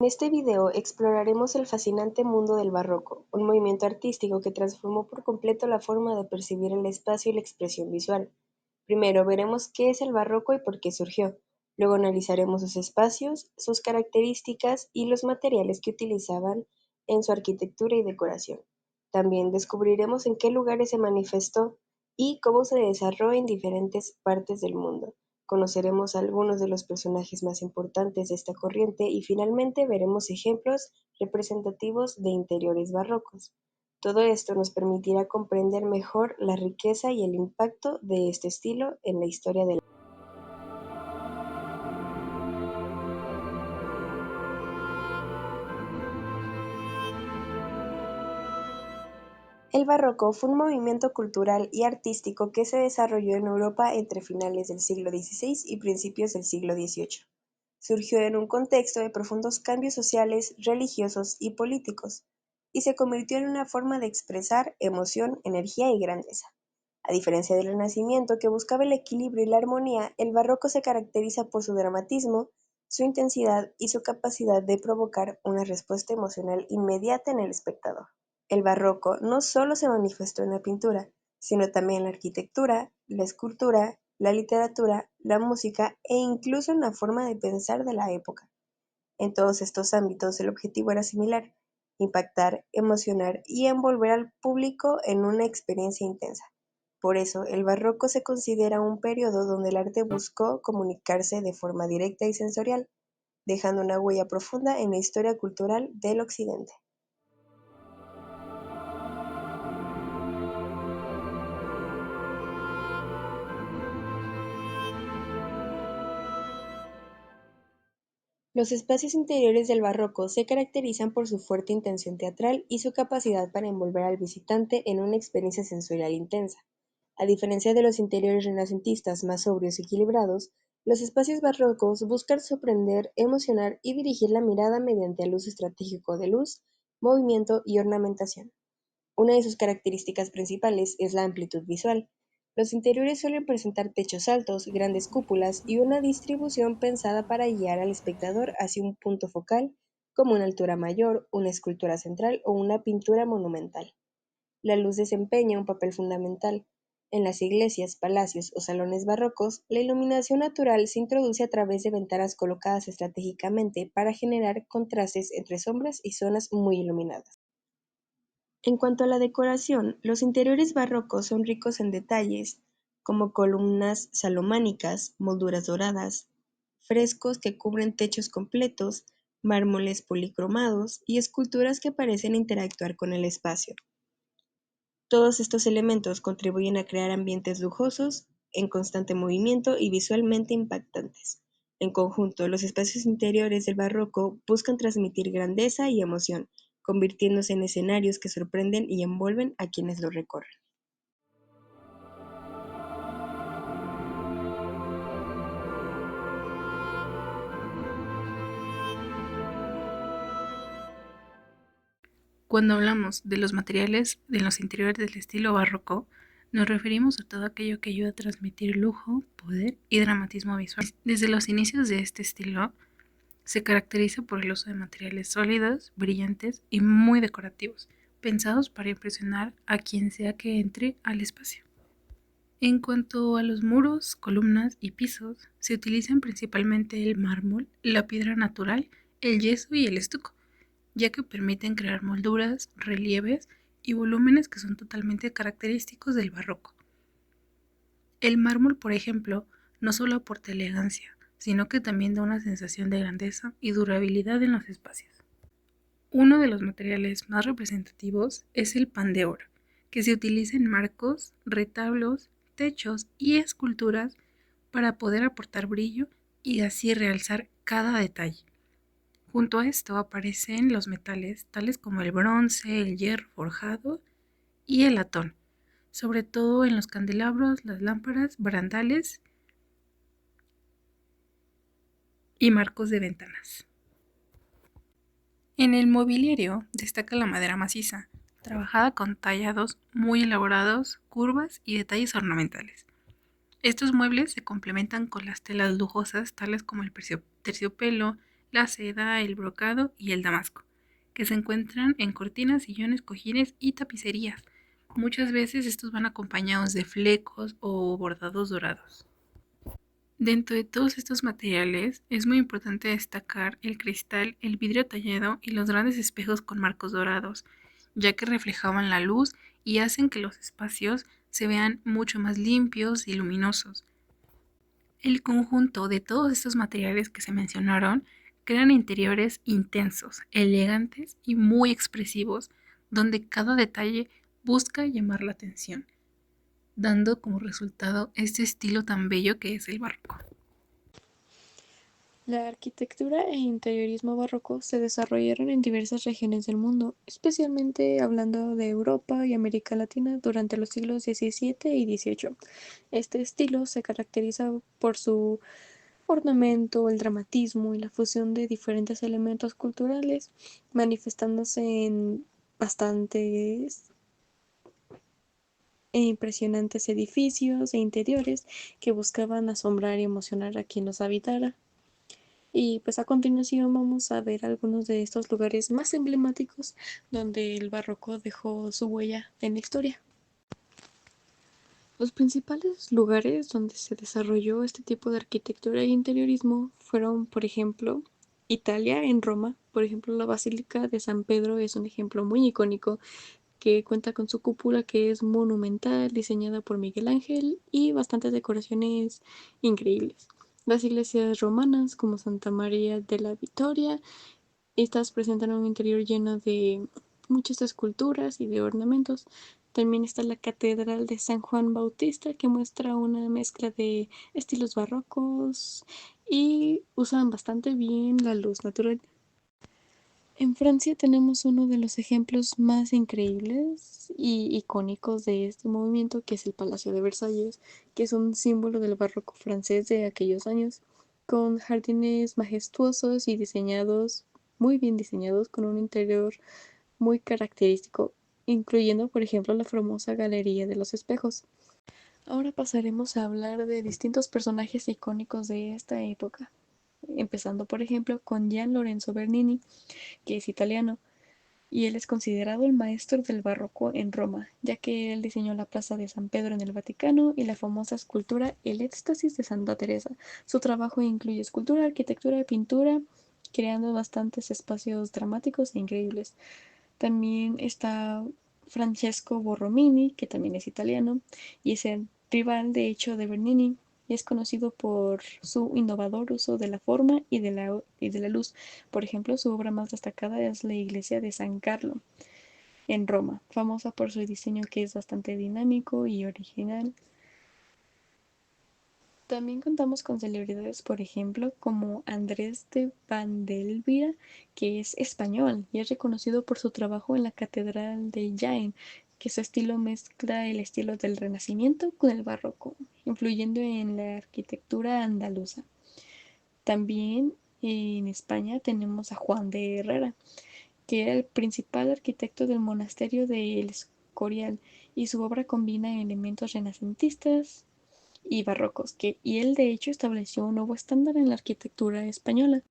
En este video exploraremos el fascinante mundo del barroco, un movimiento artístico que transformó por completo la forma de percibir el espacio y la expresión visual. Primero veremos qué es el barroco y por qué surgió. Luego analizaremos sus espacios, sus características y los materiales que utilizaban en su arquitectura y decoración. También descubriremos en qué lugares se manifestó y cómo se desarrolló en diferentes partes del mundo. Conoceremos a algunos de los personajes más importantes de esta corriente y finalmente veremos ejemplos representativos de interiores barrocos. Todo esto nos permitirá comprender mejor la riqueza y el impacto de este estilo en la historia del arte. El barroco fue un movimiento cultural y artístico que se desarrolló en Europa entre finales del siglo XVI y principios del siglo XVIII. Surgió en un contexto de profundos cambios sociales, religiosos y políticos, y se convirtió en una forma de expresar emoción, energía y grandeza. A diferencia del Renacimiento, que buscaba el equilibrio y la armonía, el barroco se caracteriza por su dramatismo, su intensidad y su capacidad de provocar una respuesta emocional inmediata en el espectador. El barroco no solo se manifestó en la pintura, sino también en la arquitectura, la escultura, la literatura, la música e incluso en la forma de pensar de la época. En todos estos ámbitos el objetivo era similar: impactar, emocionar y envolver al público en una experiencia intensa. Por eso, el barroco se considera un periodo donde el arte buscó comunicarse de forma directa y sensorial, dejando una huella profunda en la historia cultural del Occidente. Los espacios interiores del barroco se caracterizan por su fuerte intención teatral y su capacidad para envolver al visitante en una experiencia sensorial intensa. A diferencia de los interiores renacentistas más sobrios y equilibrados, los espacios barrocos buscan sorprender, emocionar y dirigir la mirada mediante el uso estratégico de luz, movimiento y ornamentación. Una de sus características principales es la amplitud visual. Los interiores suelen presentar techos altos, grandes cúpulas y una distribución pensada para guiar al espectador hacia un punto focal, como una altura mayor, una escultura central o una pintura monumental. La luz desempeña un papel fundamental. En las iglesias, palacios o salones barrocos, la iluminación natural se introduce a través de ventanas colocadas estratégicamente para generar contrastes entre sombras y zonas muy iluminadas. En cuanto a la decoración, los interiores barrocos son ricos en detalles, como columnas salománicas, molduras doradas, frescos que cubren techos completos, mármoles policromados y esculturas que parecen interactuar con el espacio. Todos estos elementos contribuyen a crear ambientes lujosos, en constante movimiento y visualmente impactantes. En conjunto, los espacios interiores del barroco buscan transmitir grandeza y emoción, convirtiéndose en escenarios que sorprenden y envuelven a quienes los recorren. Cuando hablamos de los materiales de los interiores del estilo barroco, nos referimos a todo aquello que ayuda a transmitir lujo, poder y dramatismo visual. Desde los inicios de este estilo, se caracteriza por el uso de materiales sólidos, brillantes y muy decorativos, pensados para impresionar a quien sea que entre al espacio. En cuanto a los muros, columnas y pisos, se utilizan principalmente el mármol, la piedra natural, el yeso y el estuco, ya que permiten crear molduras, relieves y volúmenes que son totalmente característicos del barroco. El mármol, por ejemplo, no solo aporta elegancia, sino que también da una sensación de grandeza y durabilidad en los espacios. Uno de los materiales más representativos es el pan de oro, que se utiliza en marcos, retablos, techos y esculturas para poder aportar brillo y así realzar cada detalle. Junto a esto aparecen los metales tales como el bronce, el hierro forjado y el latón, sobre todo en los candelabros, las lámparas, barandales y marcos de ventanas. En el mobiliario destaca la madera maciza, trabajada con tallados muy elaborados, curvas y detalles ornamentales. Estos muebles se complementan con las telas lujosas tales como el terciopelo, la seda, el brocado y el damasco, que se encuentran en cortinas, sillones, cojines y tapicerías. Muchas veces estos van acompañados de flecos o bordados dorados. Dentro de todos estos materiales es muy importante destacar el cristal, el vidrio tallado y los grandes espejos con marcos dorados, ya que reflejaban la luz y hacen que los espacios se vean mucho más limpios y luminosos. El conjunto de todos estos materiales que se mencionaron crean interiores intensos, elegantes y muy expresivos, donde cada detalle busca llamar la atención, dando como resultado este estilo tan bello que es el barroco. La arquitectura e interiorismo barroco se desarrollaron en diversas regiones del mundo, especialmente hablando de Europa y América Latina durante los siglos XVII y XVIII. Este estilo se caracteriza por su ornamento, el dramatismo y la fusión de diferentes elementos culturales, manifestándose en bastantes e impresionantes edificios e interiores que buscaban asombrar y emocionar a quien los habitara. Y pues a continuación vamos a ver algunos de estos lugares más emblemáticos donde el barroco dejó su huella en la historia. Los principales lugares donde se desarrolló este tipo de arquitectura e interiorismo fueron, por ejemplo, Italia, en Roma. Por ejemplo, la Basílica de San Pedro es un ejemplo muy icónico que cuenta con su cúpula que es monumental, diseñada por Miguel Ángel y bastantes decoraciones increíbles. Las iglesias romanas como Santa María de la Victoria, estas presentan un interior lleno de muchas esculturas y de ornamentos. También está la Catedral de San Juan Bautista, que muestra una mezcla de estilos barrocos y usan bastante bien la luz natural. En Francia tenemos uno de los ejemplos más increíbles y icónicos de este movimiento, que es el Palacio de Versalles, que es un símbolo del barroco francés de aquellos años, con jardines majestuosos y diseñados, muy bien diseñados, con un interior muy característico, incluyendo, por ejemplo, la famosa Galería de los Espejos. Ahora pasaremos a hablar de distintos personajes icónicos de esta época, empezando, por ejemplo, con Gian Lorenzo Bernini, que es italiano, y él es considerado el maestro del barroco en Roma, ya que él diseñó la Plaza de San Pedro en el Vaticano y la famosa escultura El Éxtasis de Santa Teresa. Su trabajo incluye escultura, arquitectura y pintura, creando bastantes espacios dramáticos e increíbles. También está Francesco Borromini, que también es italiano, y es el rival, de hecho, de Bernini. Y es conocido por su innovador uso de la forma y de la luz. Por ejemplo, su obra más destacada es la iglesia de San Carlo, en Roma, famosa por su diseño que es bastante dinámico y original. También contamos con celebridades, por ejemplo, como Andrés de Vandelvira, que es español y es reconocido por su trabajo en la Catedral de Jaén, que su estilo mezcla el estilo del Renacimiento con el Barroco, influyendo en la arquitectura andaluza. También en España tenemos a Juan de Herrera, que era el principal arquitecto del monasterio de El Escorial, y su obra combina elementos renacentistas y barrocos, y él de hecho estableció un nuevo estándar en la arquitectura española.